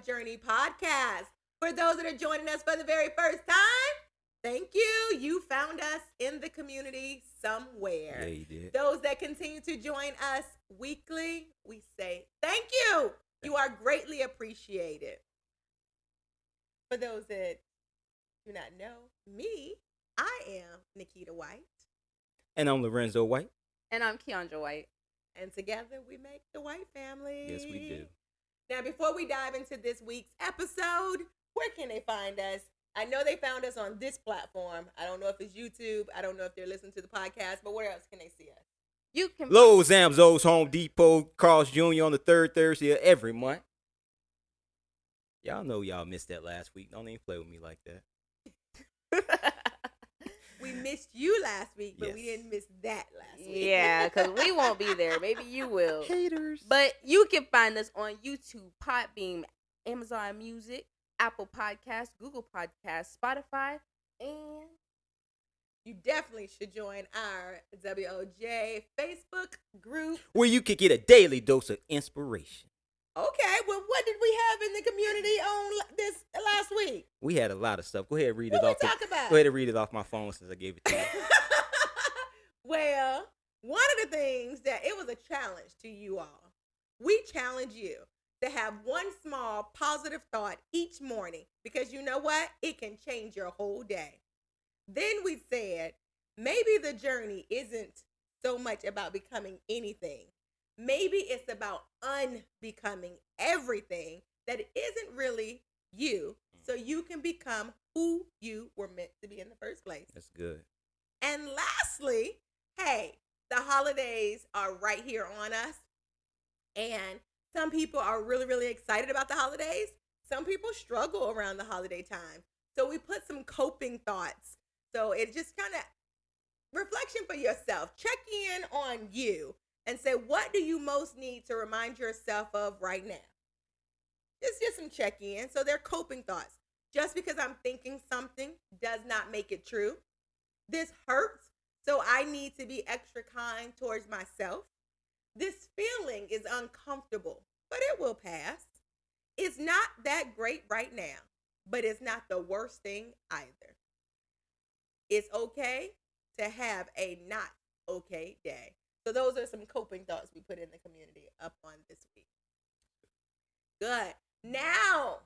Journey podcast. For those that are joining us for the very first time, thank you. You found us in the community somewhere. Yeah, you did. Those that continue to join us weekly, we say thank you. You are greatly appreciated. For those that do not know me, I am Nikita White. And I'm Lorenzo White. And I'm Keyondra White. And together we make the White family. Yes, we do. Now, before we dive into this week's episode, where can they find us? I know they found us on this platform. I don't know if it's YouTube. I don't know if they're listening to the podcast, but where else can they see us? You can Lowe's, Zamzo's, Home Depot, Carl's Jr. on the third Thursday of every month. Y'all know y'all missed that last week. Don't even play with me like that. We missed you last week, but Yes. we didn't miss that last week. Yeah, because we won't be there. Maybe you will. Haters. But you can find us on YouTube, Podbeam, Amazon Music, Apple Podcasts, Google Podcasts, Spotify, and You definitely should join our WOJ Facebook group. Where you could get a daily dose of inspiration. Okay, well, what did we have in the community on this last week? We had a lot of stuff. Go ahead and read What it we off. talk about? Go ahead and read it off my phone since I gave it to you. Well, one of the things that it was a challenge to you all. We challenge you to have one small positive thought each morning because you know what? It can change your whole day. Then we said, maybe the journey isn't so much about becoming anything. Maybe it's about unbecoming everything that isn't really you, so you can become who you were meant to be in the first place. That's good. And lastly, hey, the holidays are right here on us. And some people are really, really excited about the holidays. Some people struggle around the holiday time. So we put some coping thoughts. So it's just kind of reflection for yourself. Check in on you and say, what do you most need to remind yourself of right now? It's just some check-in. So they're coping thoughts. Just because I'm thinking something does not make it true. This hurts, so I need to be extra kind towards myself. This feeling is uncomfortable, but it will pass. It's not that great right now, but it's not the worst thing either. It's okay to have a not okay day. So those are some coping thoughts we put in the community up on this week. Good. Now,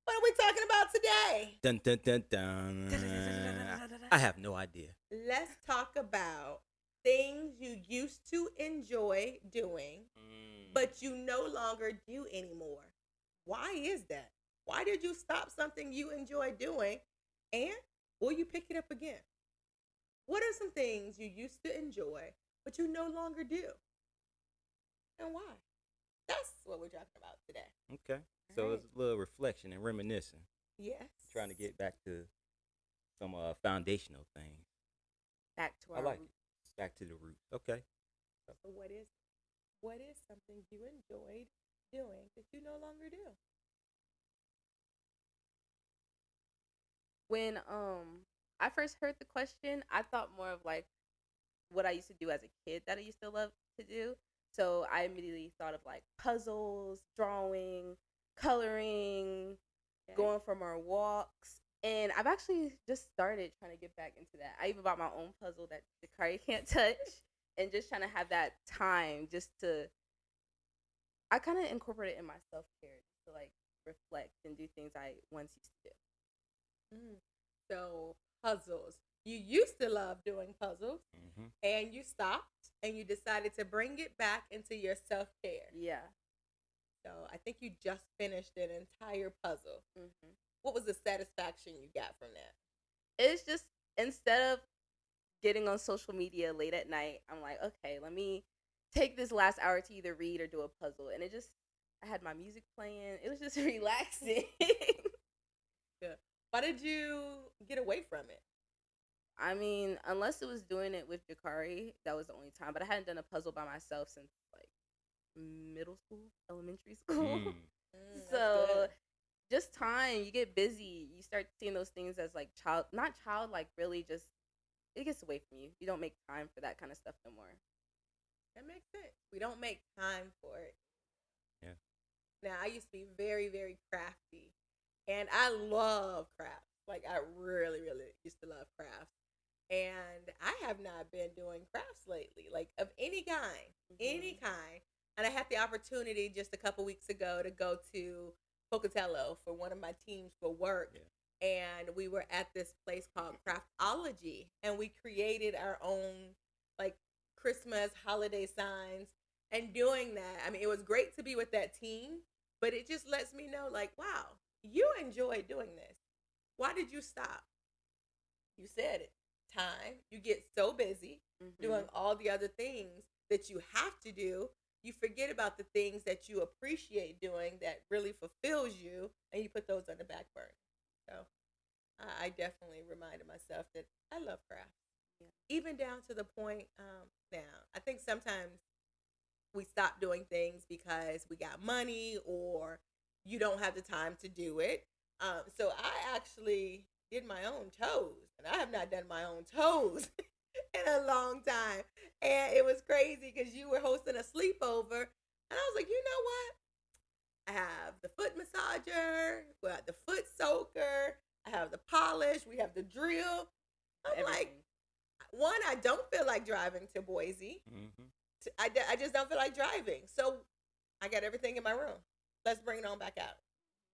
what are we talking about today? Dun, dun, dun, dun. I have no idea. Let's talk about things you used to enjoy doing, but you no longer do anymore. Why is that? Why did you stop something you enjoy doing, and will you pick it up again? What are some things you used to enjoy, but you no longer do? And why? That's what we're talking about today. Okay. So Right. it's a little reflection and reminiscing. Yes. Trying to get back to some foundational things. back to I our like roots. it. Back to the roots. Okay. So what is something you enjoyed doing that you no longer do? When I first heard the question, I thought more of like what I used to do as a kid that I used to love to do. So I immediately thought of like puzzles, drawing, coloring, Okay. going for more walks. And I've actually just started trying to get back into that. I even bought my own puzzle that Jakari can't touch, and just trying to have that time just to. I kind of incorporate it in my self care to like reflect and do things I once used to do. So puzzles. You used to love doing puzzles, Mm-hmm. and you stopped, and you decided to bring it back into your self-care. Yeah. So I think you just finished an entire puzzle. Mm-hmm. What was the satisfaction you got from that? It's just instead of getting on social media late at night, I'm like, okay, let me take this last hour to either read or do a puzzle. And I had my music playing. It was just relaxing. Yeah. Why did you get away from it? I mean, unless it was doing it with Jakari, that was the only time. But I hadn't done a puzzle by myself since like middle school, elementary school. That's So good. just time, you get busy. You start seeing those things as like not childlike, really just, it gets away from you. You don't make time for that kind of stuff no more. That makes sense. We don't make time for it. Yeah. Now, I used to be very, very crafty, and I love crafts. Like, I really, really used to love crafts. And I have not been doing crafts lately, like of any kind, any kind. And I had the opportunity just a couple weeks ago to go to Pocatello for one of my teams for work. And we were at this place called Craftology, and we created our own like Christmas holiday signs. And doing that, I mean, it was great to be with that team, but it just lets me know, like, wow, you enjoy doing this. Why did you stop? You said it. Time. You get so busy doing all the other things that you have to do, you forget about the things that you appreciate doing that really fulfills you, and you put those on the back burner. So I definitely reminded myself that I love crafts, even down to the point now. I think sometimes we stop doing things because we got money or you don't have the time to do it. So I actually did my own toes, and I have not done my own toes in a long time. And it was crazy because you were hosting a sleepover, and I was like, you know what? I have the foot massager, we have the foot soaker, I have the polish, we have the drill. I'm like, one, I don't feel like driving to Boise. I just don't feel like driving. So I got everything in my room. Let's bring it on back out.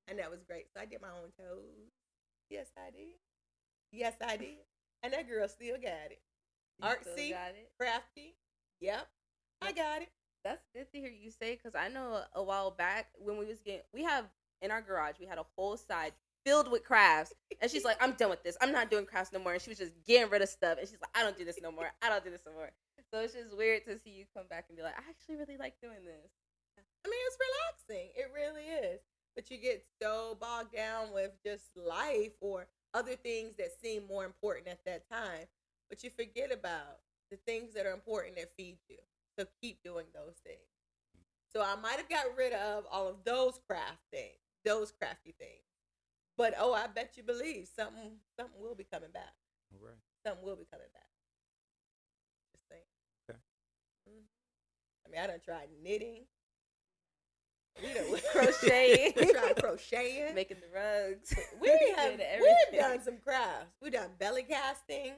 And that was great. So I did my own toes. Yes, I did. Yes, I did. And that girl still got it. Artsy, crafty. Yep, I got it. That's good to hear you say, because I know a while back when we have in our garage, we had a whole side filled with crafts. And she's like, I'm done with this. I'm not doing crafts no more. And she was just getting rid of stuff. And she's like, I don't do this no more. I don't do this no more. So it's just weird to see you come back and be like, I actually really like doing this. I mean, it's relaxing. It really is. But you get so bogged down with just life or other things that seem more important at that time. But you forget about the things that are important that feed you. So keep doing those things. So I might have got rid of all of those crafty things. But I bet you believe something will be coming back. All right. Something will be coming back. Just saying. Okay. I mean, I done tried knitting. Crocheting. We tried crocheting. Making the rugs. We've done some crafts. We've done belly casting.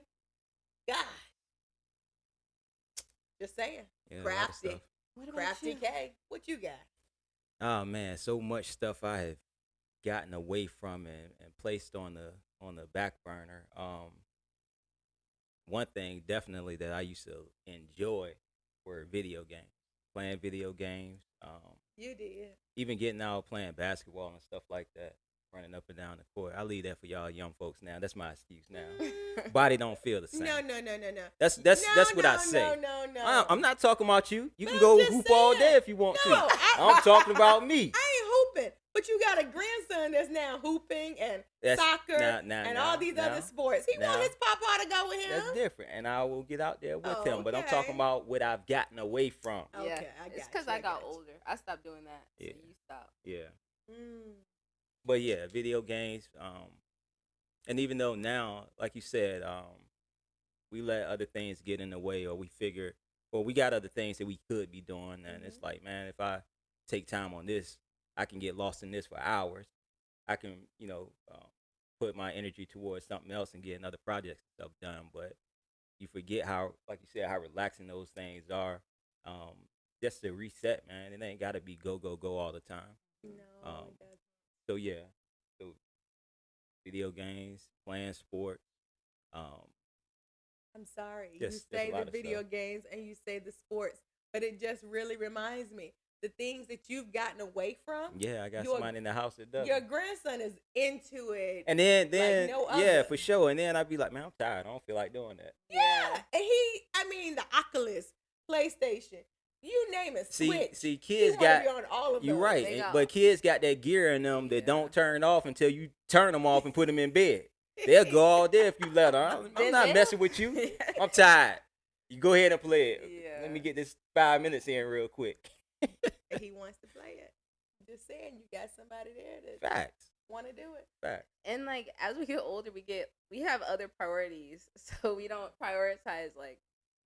Gosh. Just saying. Yeah, Crafty. What about Crafty you? K. What you got? Oh man, so much stuff I have gotten away from and placed on the back burner. One thing definitely that I used to enjoy were video games, playing video games. You did. Even getting out playing basketball and stuff like that, running up and down the court. I leave that for y'all young folks now. That's my excuse now. Body don't feel the same. No. That's what I say. No. I'm not talking about you. You But can I'm go just hoop all saying. day if you want No, to. I'm talking about me. I ain't hooping. But you got a grandson that's now hooping and soccer and all these other sports. He want his papa to go with him. That's different, and I will get out there with him. But I'm Okay. talking about what I've gotten away from. Yeah, Okay, I got it's because you, I got you. older. I stopped doing that. Yeah. So you stopped. Yeah. Mm. But yeah, video games. And even though now, like you said, we let other things get in the way, or we figure, well, we got other things that we could be doing, and it's like, man, if I take time on this, I can get lost in this for hours. I can, put my energy towards something else and get another project stuff done. But you forget how, like you said, how relaxing those things are. Just to reset, man. It ain't got to be go all the time. No. it doesn't. So yeah, so video games, playing sports. I'm sorry. Just you a say lot the of video stuff. games and you say the sports, but it just really reminds me the things that you've gotten away from. Yeah, I got Your- somebody in the house that does. Your grandson is into it. And then no yeah, other. for sure. And then I'd be like, man, I'm tired. I don't feel like doing that. Yeah. And the Oculus, PlayStation, you name it, Switch. See, He kids wanna got be on all of you those. right, They got- but kids got that gear in them that Yeah. don't turn off until you turn them off and put them in bed. They'll go all day if you let them. I'm not messing with you. I'm tired. You go ahead and play it. Yeah. Let me get this 5 minutes in real quick. And he wants to play it. Just saying, you got somebody there that Facts. want to do it. Facts. And like as we get older, we have other priorities, so we don't prioritize like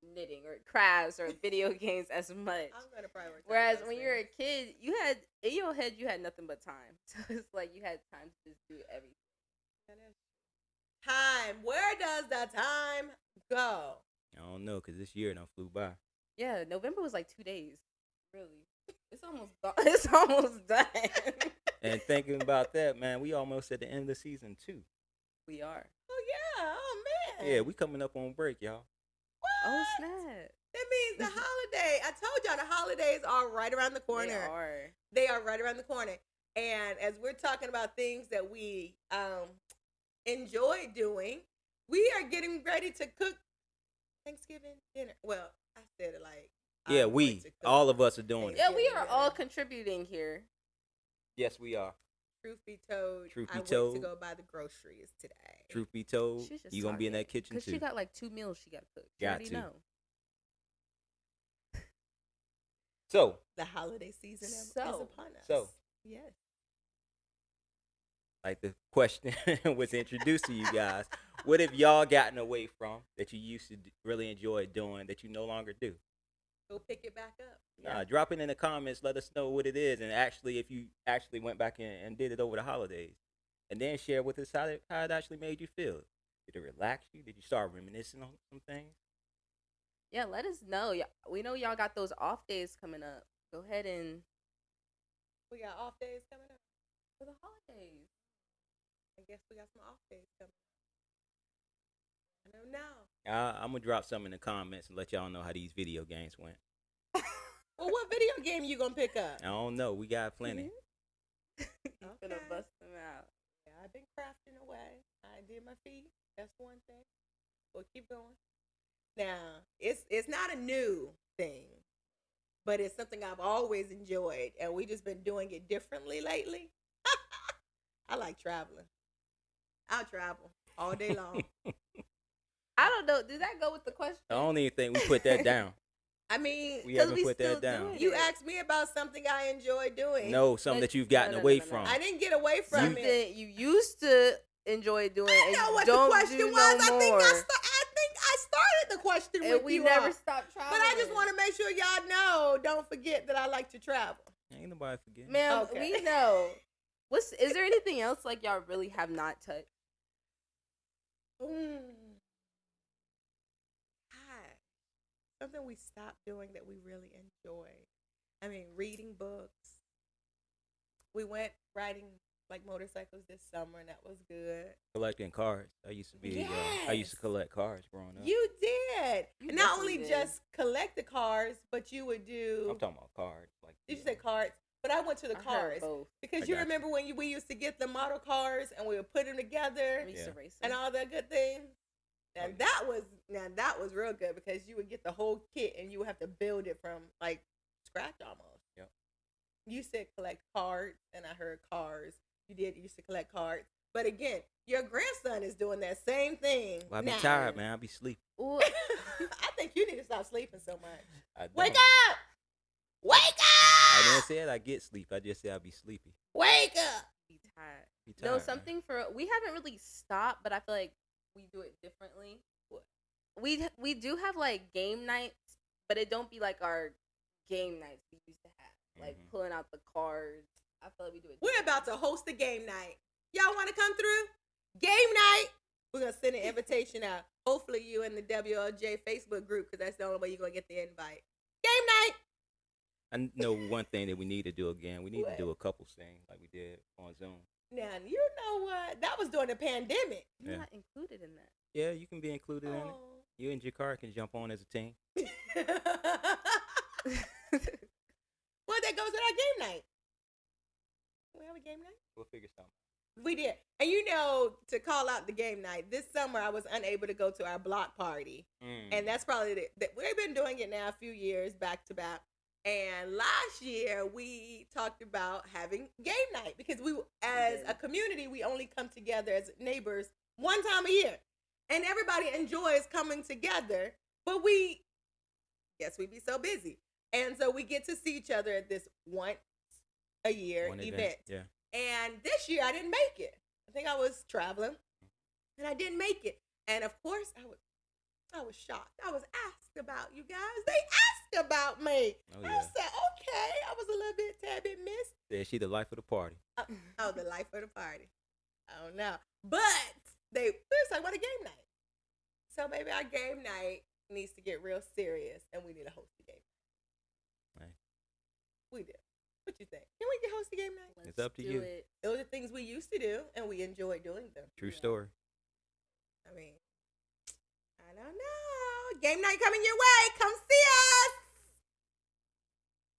knitting or crafts or video games as much. I'm gonna prioritize. Whereas those when you're a things. kid, you had in your head you had nothing but time. So it's like you had time to just do everything. Time. Where does the time go? I don't know, because this year done flew by. Yeah, November was like 2 days. Really, it's almost done. It's almost done. And thinking about that, man, we almost at the end of the season, too. We are. Oh yeah. Oh man. Yeah, we coming up on break, y'all. What? Oh snap! That means the holiday. I told y'all the holidays are right around the corner. They are. They are right around the corner. And as we're talking about things that we enjoy doing, we are getting ready to cook Thanksgiving dinner. Well, I said it like Yeah, I'm we, going to cook all of us are doing it. Yeah, we Thanksgiving are all dinner. contributing here. Yes, we are. Truth be told, Truth be I went told. to go buy the groceries today. Truth be told, She's just you going to be in that talking. kitchen, Cause too. she got like 2 meals she got to cook. You Got already to. know. So, The holiday season is So. upon us. So. Yes. like the question was introduced to you guys, what have y'all gotten away from that you used to really enjoy doing that you no longer do? Go pick it back up. Drop it in the comments. Let us know what it is, and actually, if you actually went back and did it over the holidays, and then share with us how it actually made you feel. Did it relax you? Did you start reminiscing on some things? Yeah, let us know. We know y'all got those off days coming up. Go ahead and We got off days coming up. for the holidays. I guess we got some off days coming up. I don't know. I'm gonna drop some in the comments and let y'all know how these video games went. Well, what video game you gonna pick up? I don't know. We got plenty. He's gonna Okay. bust them out. Yeah, I've been crafting away. I did my feet. That's one thing. We'll keep going. Now, it's not a new thing, but it's something I've always enjoyed, and we just been doing it differently lately. I like traveling. I'll travel all day long. I don't know. Did that go with the question? I don't even think we put that down. I mean, We 'Cause haven't we put still that down. doing you it. asked me about something I enjoy doing. No, something that you've gotten No, away no. from. I didn't get away from it. Something you used to enjoy doing. I and know you what don't the question do was. No I think more. I started the question And with we you never all. stopped traveling. But I just want to make sure y'all know. Don't forget that I like to travel. Ain't nobody forget. Ma'am, Okay. we know. Is there anything else like y'all really have not touched? Hi. Something we stopped doing that we really enjoyed. I mean, reading books. We went riding like motorcycles this summer, and that was good. Collecting cards. I used to be. I used to Yes. collect cards growing up. You did. You And not definitely only did. just collect the cards, but you would do. I'm talking about cards. Like Did you say cards? But I went to the I heard cars both. because I you got you. remember when we used to get the model cars and we would put them together We used to Yeah. race and them. all that good things. Oh, And yeah. that was real good because you would get the whole kit and you would have to build it from like scratch almost. Yep. You said collect cards, and I heard cars. You used to collect cards, but again, your grandson is doing that same thing. Well, I be now. tired, man. I be sleepy. Ooh, I think you need to stop sleeping so much. I Wake don't. up! Wake I up! didn't say I get sleep. I just said I be sleepy. Wake up! be tired. Be tired, No, man. something for we haven't really stopped, but I feel like we do it differently. We do have like game nights, but it don't be like our game nights we used to have, like Mhm. pulling out the cards. I feel like we do it. We're differently. about to host a game night. Y'all want to come through? Game night. We're gonna send an invitation out. Hopefully, you in the WLJ Facebook group because that's the only way you're gonna get the invite. Game night. I know one thing that we need to do again. We need What? to do a couple things like we did on Zoom. Now you know what? That was during the pandemic. You're Yeah. not included in that. Yeah, you can be included in it. Oh. You and Jakar can jump on as a team. Well, that goes with our game night. We have a game night. We'll figure something. We did. And you know, to call out the game night, this summer I was unable to go to our block party. And that's probably we've been doing it now a few years back to back. And last year we talked about having game night because we, as did. a community, we only come together as neighbors one time a year. And everybody enjoys coming together, but we be so busy. And so we get to see each other at this once a year One event. Yeah. And this year I didn't make it. I think I was traveling and I didn't make it. And of course I was I was shocked. I was asked about, you guys. They asked about me. Oh, I yeah. said, okay. I was a little bit, tad bit missed. Yeah, she the life of the party. Oh, the life of the party. I don't know. But they was like, what a game night. So maybe our game night needs to get real serious and we need to host a game night. Right. We do. What you think? Can we host a game night? It's up to you. Those are things we used to do and we enjoy doing them. True story. I mean, I don't know. Game night coming your way. Come see us.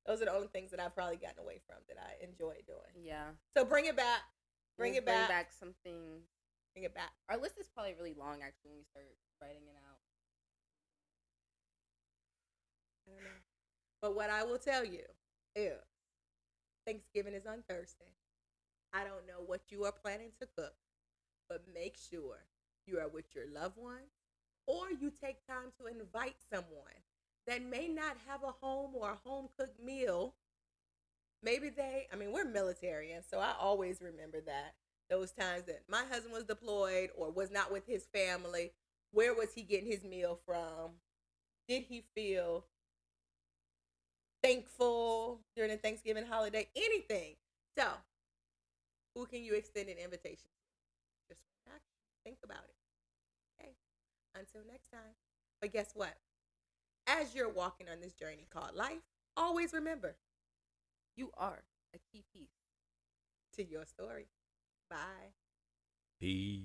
Those are the only things that I've probably gotten away from that I enjoy doing. Yeah. So bring it back. Bring it back. Bring back something. Bring it back. Our list is probably really long, actually, when we start writing it out. I don't know. But what I will tell you is Thanksgiving is on Thursday. I don't know what you are planning to cook, but make sure you are with your loved ones or you take time to invite someone that may not have a home or a home cooked meal. Maybe we're military, and so I always remember that. Those times that my husband was deployed or was not with his family, where was he getting his meal from? Did he feel thankful during the Thanksgiving holiday? Anything. So, who can you extend an invitation to? Just think about it. Okay. Until next time. But guess what? As you're walking on this journey called life, always remember, You are a key piece to your story. Bye. Peace.